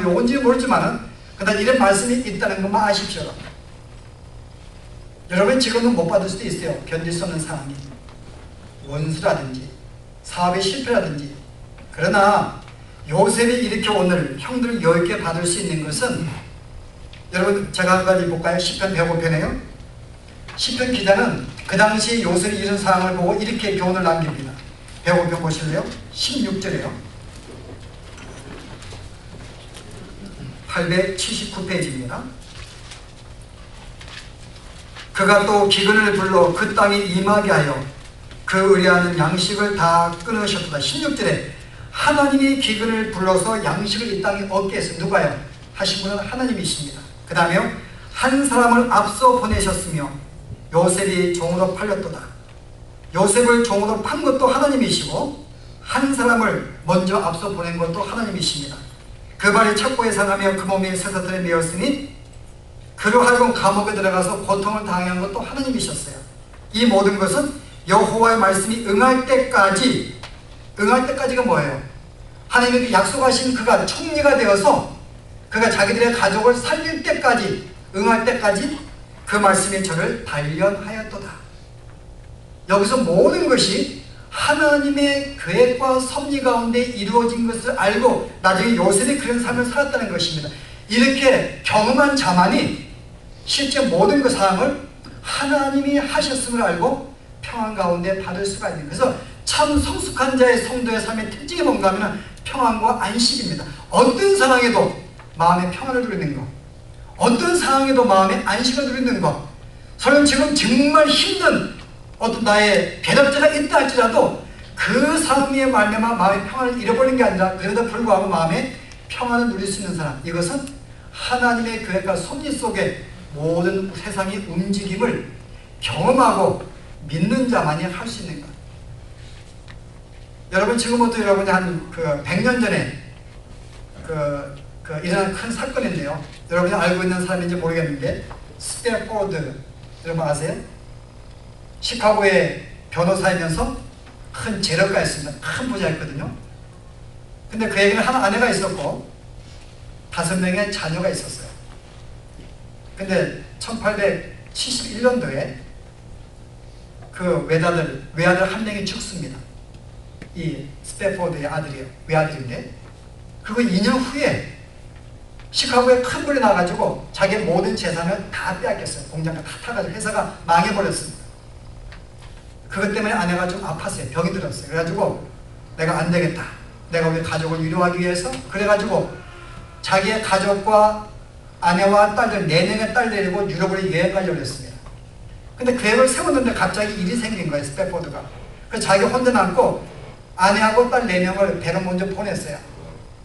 요건지 모르지만은 그다음 이런 말씀이 있다는 것만 아십시오. 여러분 지금은 못 받을 수도 있어요. 견딜 수 없는 상황이 원수라든지 사업의 실패라든지. 그러나 요셉이 이렇게 오늘 형들을 10개 받을 수 있는 것은, 여러분 제가 한 가지 볼까요? 시편 105편에요. 시편 기자는 그 당시 요셉이 이런 상황을 보고 이렇게 교훈을 남깁니다. 105편 보실래요? 16절에요. 879페이지입니다. 그가 또 기근을 불러 그 땅에 임하게 하여 그 의뢰하는 양식을 다 끊으셨다. 16절에 하나님이 기근을 불러서 양식을 이 땅에 얻게 했어요. 누가요? 하신 분은 하나님이십니다. 그 다음에 한 사람을 앞서 보내셨으며 요셉이 종으로 팔렸도다. 요셉을 종으로 판 것도 하나님이시고 한 사람을 먼저 앞서 보낸 것도 하나님이십니다. 그 발이 착고에 상하며 그 몸이 쇠사슬에 매였으니 그로 하여금 감옥에 들어가서 고통을 당한 것도 하나님이셨어요. 이 모든 것은 여호와의 말씀이 응할 때까지가 뭐예요? 하나님이 약속하신 그가 총리가 되어서 그가 자기들의 가족을 살릴 때까지, 응할 때까지 그 말씀이 저를 단련하였도다. 여기서 모든 것이 하나님의 계획과 섭리 가운데 이루어진 것을 알고 나중에 요셉이 그런 삶을 살았다는 것입니다. 이렇게 경험한 자만이 실제 모든 그 상황을 하나님이 하셨음을 알고 평안 가운데 받을 수가 있는, 그래서 참 성숙한 자의 성도의 삶의 특징이 뭔가 하면 평안과 안식입니다. 어떤 상황에도 마음의 평안을 누리는 것, 어떤 상황에도 마음의 안식을 누리는 것. 설령 지금 정말 힘든 어떤 나의 배답자가 있다 할지라도 그 상황에 말미암아 마음의 평안을 잃어버리는 게 아니라 그래도 불구하고 마음의 평안을 누릴 수 있는 사람, 이것은 하나님의 계획과 섭리 속에 모든 세상의 움직임을 경험하고 믿는 자만이 할 수 있는 것. 여러분 지금부터 여러분이 한 100년 전에 일어난 큰 사건인데요. 여러분이 알고 있는 사람인지 모르겠는데 스탠포드 여러분 아세요? 시카고의 변호사이면서 큰 재력가였습니다. 큰 부자였거든요. 근데 그에게는 한 아내가 있었고 5명의 자녀가 있었어요. 근데 1871년도에 그 외아들 한 명이 죽습니다. 이 스탠포드의 아들이에요. 외아들인데 그거 2년 후에 시카고에 큰 불이 나가지고 자기 모든 재산을 다 빼앗겼어요. 공장을 다 타가지고 회사가 망해버렸습니다. 그것 때문에 아내가 좀 아팠어요. 병이 들었어요. 그래가지고 내가 안 되겠다. 내가 우리 가족을 위로하기 위해서, 그래가지고 자기의 가족과 아내와 딸들 4명의 딸 데리고 유럽으로 여행 가려고 했습니다. 근데 계획을 세웠는데 갑자기 일이 생긴 거예요. 스탠포드가. 그래서 자기 혼자 남고 아내하고 딸 4명을 배로 먼저 보냈어요.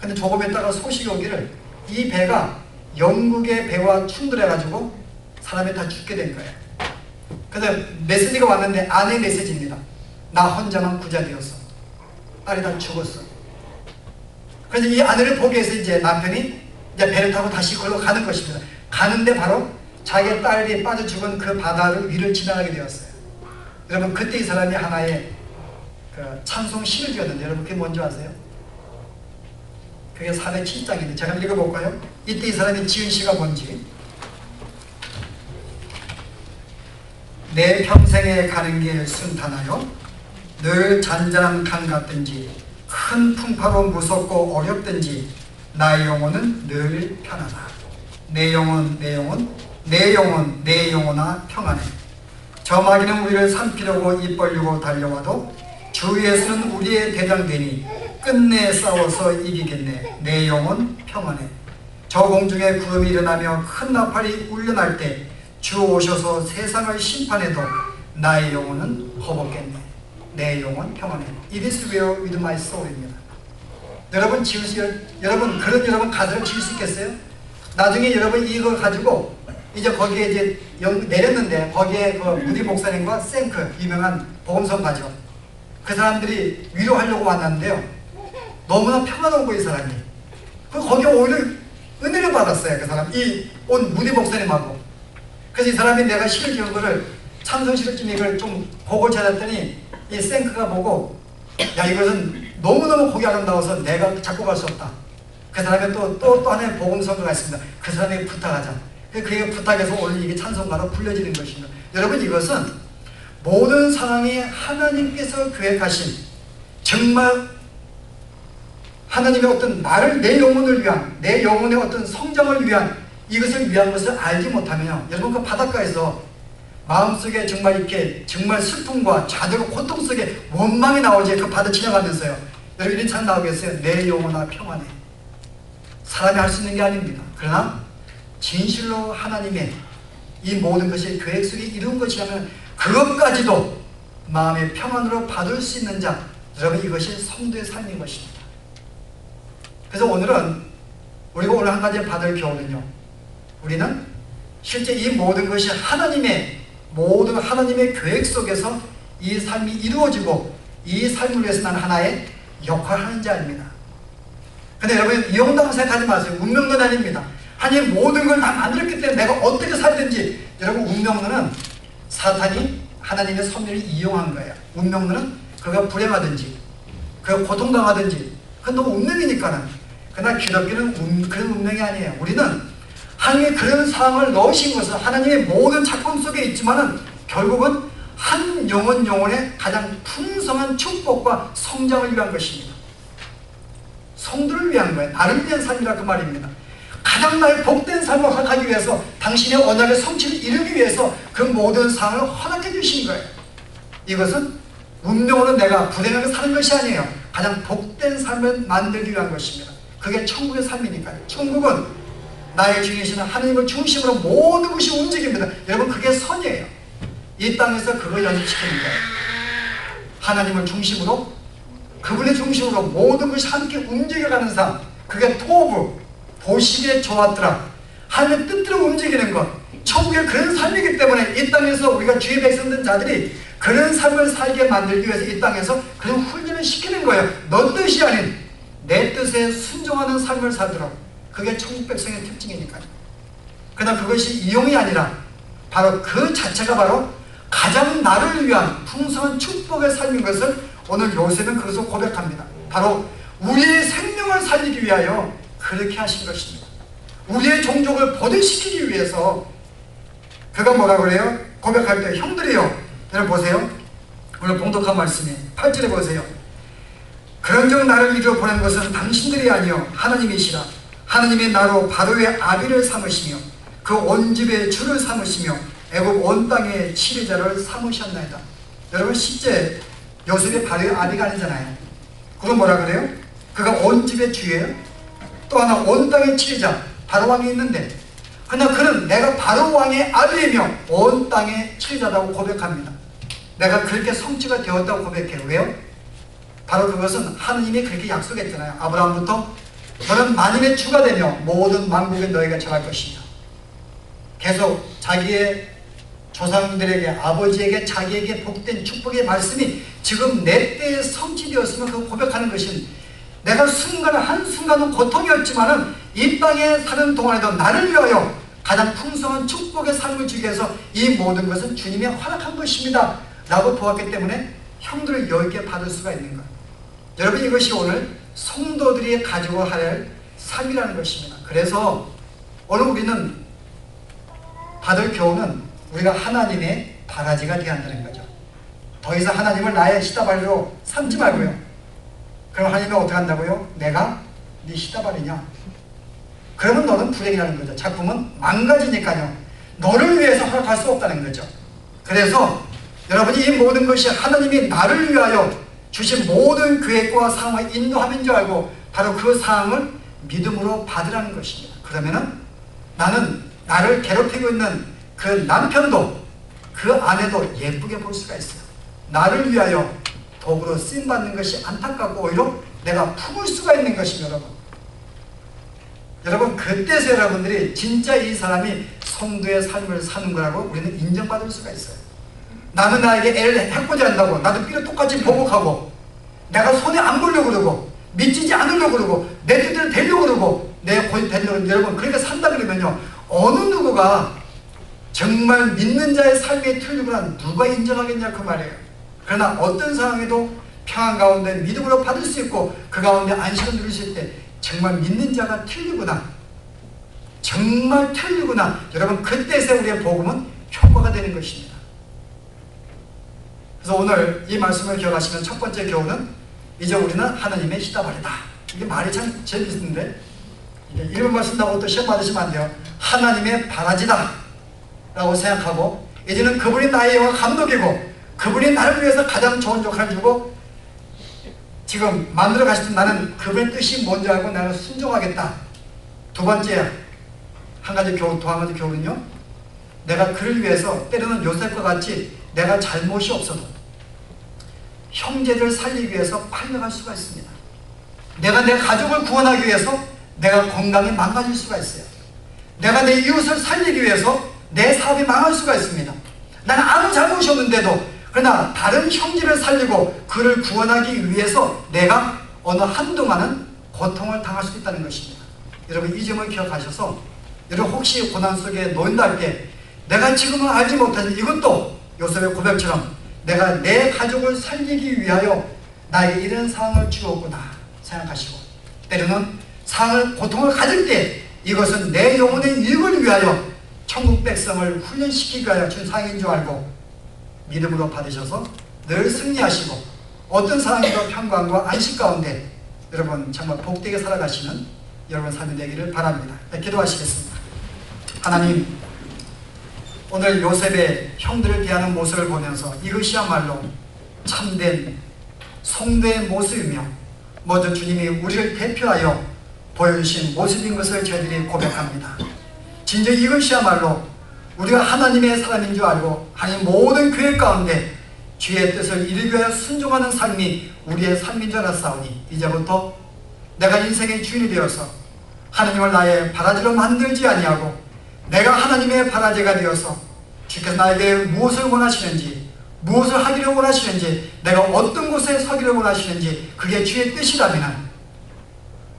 근데 조금 있다가 소식이 오기를 이 배가 영국의 배와 충돌해가지고 사람이 다 죽게 된 거예요. 그래서 메시지가 왔는데 아내의 메시지입니다. 나 혼자만 구자 되었어. 딸이 다 죽었어. 그래서 이 아내를 보기 위해서 이제 남편이 이제 배를 타고 다시 걸로 가는 것입니다. 가는데 바로 자기의 딸이 빠져 죽은 그 바다를 위를 지나가게 되었어요. 여러분 그때 이 사람이 하나의 찬송 시를 지었는데 여러분 그게 뭔지 아세요? 그게 407장인데 제가 읽어볼까요? 이때 이 사람이 지은 시가 뭔지. 내 평생에 가는 길 순탄하여 늘 잔잔한 강 같든지 큰 풍파로 무섭고 어렵든지 나의 영혼은 늘 편하다. 내 영혼 내 영혼아 평안해. 저 마귀는 우리를 삼키려고 입 벌리고 달려와도 주 예수는 우리의 대장되니 끝내 싸워서 이기겠네. 내 영혼 평안해. 저 공중에 구름이 일어나며 큰 나팔이 울려날 때 주 오셔서 세상을 심판해도 나의 영혼은 허벅겠네. 내 영혼 평안해. It is well with my soul입니다. 여러분 여러분 가사를 지을 수 있겠어요? 나중에 여러분 이걸 가지고 이제 거기에 이제 내렸는데 거기에 그 무디 목사님과 생크 유명한 복음성가죠. 그 사람들이 위로하려고 왔는데요. 너무나 평안한 거예요, 이 사람이. 거기 오히려 은혜를 받았어요, 그 사람. 이 온 무디 목사님하고. 그래서 이 사람이 내가 시를 지은 거를 찬송시를 좀 이걸 좀 보고 찾았더니 이 생크가 보고 야 이것은 너무너무 곡이 아름다워서 내가 작곡할 수 없다. 그 사람의 또 하나의 복음성가가 있습니다. 그 사람에게 부탁하자. 그에게 부탁해서 오늘 이게 찬송가로 불려지는 것입니다. 여러분, 이것은 모든 상황이 하나님께서 계획하신, 정말 하나님의 어떤 나를, 내 영혼을 위한, 내 영혼의 어떤 성장을 위한, 이것을 위한 것을 알지 못하면요, 여러분, 그 바닷가에서 마음속에 정말 이렇게 정말 슬픔과 좌절과 고통 속에 원망이 나오지, 그 바다 지나가면서요, 여러분 이런 참 나오겠어요? 내 영혼아 평안해. 사람이 할 수 있는 게 아닙니다. 그러나 진실로 하나님의 이 모든 것이 계획 속에 이룬 것이라면 그것까지도 마음의 평안으로 받을 수 있는 자, 여러분, 이것이 성도의 삶인 것입니다. 그래서 오늘은 우리가 오늘 한 가지 받을 교훈은요, 우리는 실제 이 모든 것이 하나님의 계획 속에서 이 삶이 이루어지고 이 삶을 위해서 나는 하나의 역할을 하는 자입니다. 근데 여러분, 이용당을 생각하지 마세요. 운명론 아닙니다. 하나님 모든 걸 다 만들었기 때문에 내가 어떻게 살든지, 여러분, 운명론은 사탄이 하나님의 섭리를 이용한 거예요. 운명론은 그가 불행하든지 그가 고통당하든지 그건 너무 운명이니까는. 그러나 기독교는 그런 운명이 아니에요. 우리는 하나님의 그런 상황을 넣으신 것은 하나님의 모든 작품 속에 있지만은 결국은 한 영혼의 가장 풍성한 축복과 성장을 위한 것입니다. 성도를 위한 거예요. 나를 위한 삶이라 그 말입니다. 가장 나의 복된 삶을 허락하기 위해서, 당신의 언약의 성취를 이루기 위해서 그 모든 상황을 허락해 주신 거예요. 이것은 운명으로 내가 불행하게 사는 것이 아니에요. 가장 복된 삶을 만들기 위한 것입니다. 그게 천국의 삶이니까요. 천국은 나의 주인이신 하나님을 중심으로 모든 것이 움직입니다. 여러분, 그게 선이에요. 이 땅에서 그걸 연습시키는 거예요. 하나님을 중심으로, 그분의 중심으로 모든 것이 함께 움직여가는 삶, 그게 토부, 보시기에 좋았더라, 하나님의 뜻대로 움직이는 것, 천국의 그런 삶이기 때문에 이 땅에서 우리가 주의 백성된 자들이 그런 삶을 살게 만들기 위해서 이 땅에서 그런 훈련을 시키는 거예요. 너 뜻이 아닌 내 뜻에 순종하는 삶을 살도록. 그게 천국 백성의 특징이니까요. 그러나 그것이 이용이 아니라 바로 그 자체가 바로 가장 나를 위한 풍성한 축복의 삶인 것을 오늘 요셉은 그것을 고백합니다. 바로 우리의 생명을 살리기 위하여 그렇게 하신 것입니다. 우리의 종족을 보존시키기 위해서 그가 뭐라 그래요? 고백할 때, 형들이요, 여러분 보세요. 오늘 봉독한 말씀이 8절에 보세요. 그런즉 나를 이루어 보낸 것은 당신들이 아니요 하나님이시라. 하나님이 나로 바로의 아비를 삼으시며 그 온 집의 주를 삼으시며 애굽 온 땅의 치리자를 삼으셨나이다. 여러분, 실제 요셉이 바로의 아비가 아니잖아요. 그럼 뭐라 그래요? 그가 온 집의 주예요. 또 하나 온 땅의 치리자, 바로 왕이 있는데, 그러나 그는 내가 바로 왕의 아비이며 온 땅의 치리자라고 고백합니다. 내가 그렇게 성취가 되었다고 고백해요. 왜요? 바로 그것은 하느님이 그렇게 약속했잖아요. 아브라함부터 너는 만인의 주가 되며 모든 만국에 너희가 정할 것이며, 계속 자기의 조상들에게, 아버지에게, 자기에게 복된 축복의 말씀이 지금 내 때에 성취되었으면 그 고백하는 것은, 내가 한순간은 고통이었지만은 이 땅에 사는 동안에도 나를 위하여 가장 풍성한 축복의 삶을 주기 위해서 이 모든 것은 주님이 허락한 것입니다 라고 보았기 때문에 형들을 여유있게 받을 수가 있는 거예요. 여러분, 이것이 오늘 성도들이 가지고 할 삶이라는 것입니다. 그래서 오늘 우리는 받을 교훈은 우리가 하나님의 바라지가 되어야 한다는 거죠. 더 이상 하나님을 나의 시다발이로 삼지 말고요. 그럼 하나님은 어떻게 한다고요? 내가 네 시다발이냐? 그러면 너는 불행이라는 거죠. 작품은 망가지니까요. 너를 위해서 허락할 수 없다는 거죠. 그래서 여러분이 이 모든 것이 하나님이 나를 위하여 주신 모든 계획과 상황을 인도함인 줄 알고 바로 그 상황을 믿음으로 받으라는 것입니다. 그러면은 나는 나를 괴롭히고 있는 그 남편도 그 아내도 예쁘게 볼 수가 있어요. 나를 위하여 도구로 쓰임받는 것이 안타깝고 오히려 내가 품을 수가 있는 것입니다. 여러분, 그때서 여러분들이 진짜 이 사람이 성도의 삶을 사는 거라고 우리는 인정받을 수가 있어요. 나는 나에게 애를 해코지 한다고 나도 삐를 똑같이 보복하고 내가 손에 안 보려고 그러고 믿지지 않으려고 그러고 내 뜻대로 되려고 그러고 내 고집 되려고 그러고, 여러분 그렇게 산다 그러면요, 어느 누구가 정말 믿는 자의 삶의 틀리구나 누가 인정하겠냐 그 말이에요. 그러나 어떤 상황에도 평안 가운데 믿음으로 받을 수 있고 그 가운데 안식을 누릴 수 있을 때 정말 믿는 자가 틀리구나, 정말 틀리구나. 여러분, 그때서 우리의 복음은 효과가 되는 것입니다. 그래서 오늘 이 말씀을 기억하시면 첫 번째 교훈은 이제 우리는 하나님의 시다바리다. 이게 말이 참 재밌는데 일본 말씀 나오고 또 시험 받으시면 안 돼요. 하나님의 바라지다 라고 생각하고, 이제는 그분이 나의 영화 감독이고 그분이 나를 위해서 가장 좋은 역할을 주고 지금 만들어 가시던 나는 그분의 뜻이 뭔지 알고 나는 순종하겠다. 두 번째 한 가지 교훈, 또 한 가지 교훈은요, 내가 그를 위해서 때로는 요셉과 같이 내가 잘못이 없어도 형제를 살리기 위해서 팔려갈 수가 있습니다. 내가 내 가족을 구원하기 위해서 내가 건강이 망가질 수가 있어요. 내가 내 이웃을 살리기 위해서 내 사업이 망할 수가 있습니다. 나는 아무 잘못이 없는데도, 그러나 다른 형제를 살리고 그를 구원하기 위해서 내가 어느 한동안은 고통을 당할 수 있다는 것입니다. 여러분, 이 점을 기억하셔서 여러분 혹시 고난 속에 놓인다 할 때 내가 지금은 알지 못하는 이것도 요셉의 고백처럼 내가 내 가족을 살리기 위하여 나에게 이런 상황을 주었구나 생각하시고, 때로는 상황을, 고통을 가질 때 이것은 내 영혼의 이익을 위하여 천국 백성을 훈련시키기 위하여 준 상황인 줄 알고 믿음으로 받으셔서 늘 승리하시고 어떤 상황에도 평강과 안식 가운데 여러분 정말 복되게 살아가시는 여러분 삶이 되기를 바랍니다. 네, 기도하시겠습니다. 하나님, 오늘 요셉의 형들을 대하는 모습을 보면서 이것이야말로 참된 성도의 모습이며 먼저 주님이 우리를 대표하여 보여주신 모습인 것을 저희들이 고백합니다. 진짜 이것이야말로 우리가 하나님의 사람인 줄 알고 하나님 모든 교회 가운데 주의 뜻을 이루기 위하여 순종하는 삶이 우리의 삶인 줄 알았사오니, 이제부터 내가 인생의 주인이 되어서 하나님을 나의 바라지로 만들지 아니하고 내가 하나님의 바라지가 되어서 주께서 나에게 무엇을 원하시는지, 무엇을 하기를 원하시는지, 내가 어떤 곳에 서기를 원하시는지 그게 주의 뜻이라면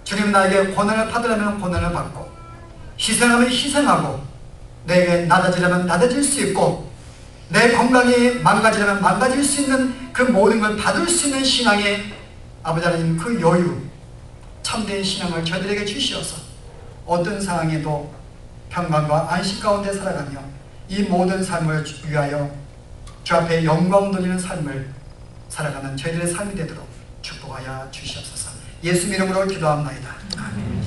주님 나에게 고난을 받으려면 고난을 받고 희생하면 희생하고 내게 낮아지려면 낮아질 수 있고 내 건강이 망가지려면 망가질 수 있는 그 모든 걸 받을 수 있는 신앙의 아버지 하나님 그 여유, 참된 신앙을 저희들에게 주시어서 어떤 상황에도 평강과 안식 가운데 살아가며 이 모든 삶을 위하여 주 앞에 영광 돌리는 삶을 살아가는 저희들의 삶이 되도록 축복하여 주시옵소서. 예수 이름으로 기도합나이다. 아멘.